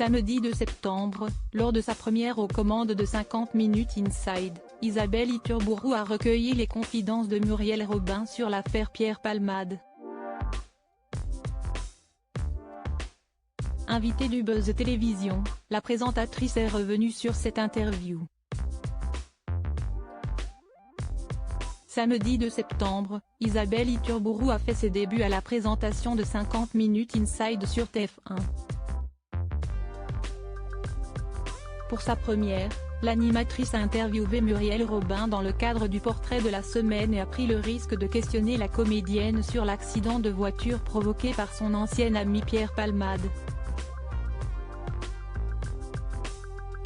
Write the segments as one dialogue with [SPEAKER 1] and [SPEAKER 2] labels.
[SPEAKER 1] Samedi 2 septembre, lors de sa première aux commandes de 50 minutes Inside, Isabelle Iturburu a recueilli les confidences de Muriel Robin sur l'affaire Pierre Palmade. Invitée du Buzz Télévision, la présentatrice est revenue sur cette interview. Samedi 2 septembre, Isabelle Iturburu a fait ses débuts à la présentation de 50 minutes Inside sur TF1. Pour sa première, l'animatrice a interviewé Muriel Robin dans le cadre du portrait de la semaine et a pris le risque de questionner la comédienne sur l'accident de voiture provoqué par son ancien ami Pierre Palmade.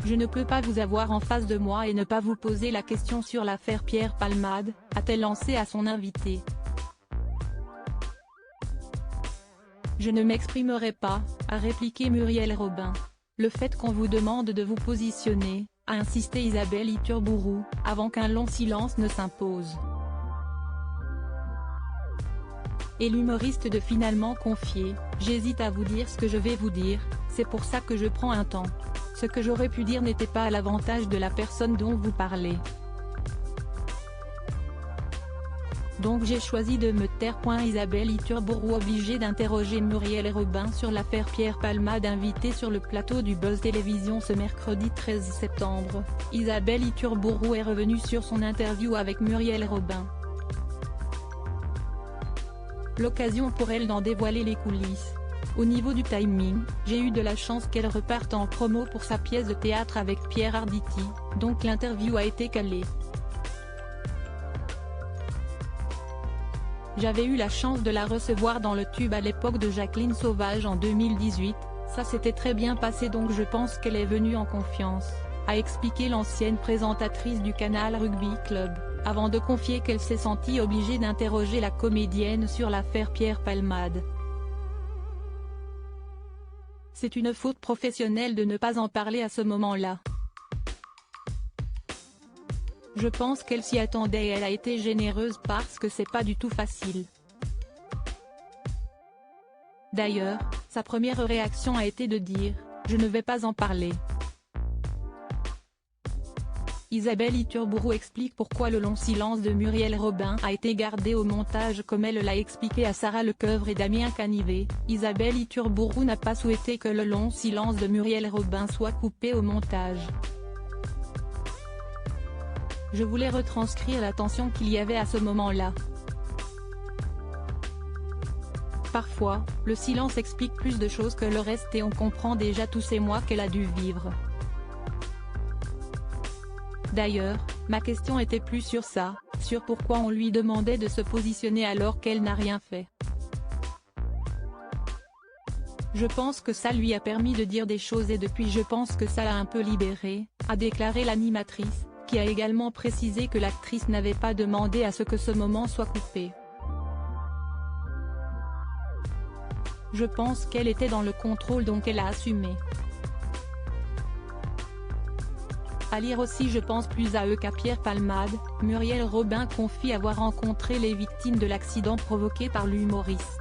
[SPEAKER 1] Je ne peux pas vous avoir en face de moi et ne pas vous poser la question sur l'affaire Pierre Palmade, a-t-elle lancé à son invité. Je ne m'exprimerai pas, a répliqué Muriel Robin. Le fait qu'on vous demande de vous positionner, a insisté Isabelle Iturburu, avant qu'un long silence ne s'impose. Et l'humoriste de finalement confier, j'hésite à vous dire ce que je vais vous dire, c'est pour ça que je prends un temps. Ce que j'aurais pu dire n'était pas à l'avantage de la personne dont vous parlez. Donc j'ai choisi de me taire. Isabelle Iturburu obligée d'interroger Muriel Robin sur l'affaire Pierre Palmade. Invitée sur le plateau du Buzz Télévision ce mercredi 13 septembre, Isabelle Iturburu est revenue sur son interview avec Muriel Robin. L'occasion pour elle d'en dévoiler les coulisses. Au niveau du timing, j'ai eu de la chance qu'elle reparte en promo pour sa pièce de théâtre avec Pierre Arditi, donc l'interview a été calée. J'avais eu la chance de la recevoir dans le Tube à l'époque de Jacqueline Sauvage en 2018, ça s'était très bien passé donc je pense qu'elle est venue en confiance, a expliqué l'ancienne présentatrice du Canal Rugby Club, avant de confier qu'elle s'est sentie obligée d'interroger la comédienne sur l'affaire Pierre Palmade. C'est une faute professionnelle de ne pas en parler à ce moment-là. Je pense qu'elle s'y attendait et elle a été généreuse parce que c'est pas du tout facile. D'ailleurs, sa première réaction a été de dire « Je ne vais pas en parler ». Isabelle Iturburu explique pourquoi le long silence de Muriel Robin a été gardé au montage comme elle l'a expliqué à Sarah Lecoeuvre et Damien Canivet. Isabelle Iturburu n'a pas souhaité que le long silence de Muriel Robin soit coupé au montage. Je voulais retranscrire la tension qu'il y avait à ce moment-là. Parfois, le silence explique plus de choses que le reste et on comprend déjà tous ces mois qu'elle a dû vivre. D'ailleurs, ma question était plus sur ça, sur pourquoi on lui demandait de se positionner alors qu'elle n'a rien fait. Je pense que ça lui a permis de dire des choses et depuis je pense que ça l'a un peu libérée, a déclaré l'animatrice, qui a également précisé que l'actrice n'avait pas demandé à ce que ce moment soit coupé. Je pense qu'elle était dans le contrôle donc elle a assumé. À lire aussi je pense plus à eux qu'à Pierre Palmade, Muriel Robin confie avoir rencontré les victimes de l'accident provoqué par l'humoriste.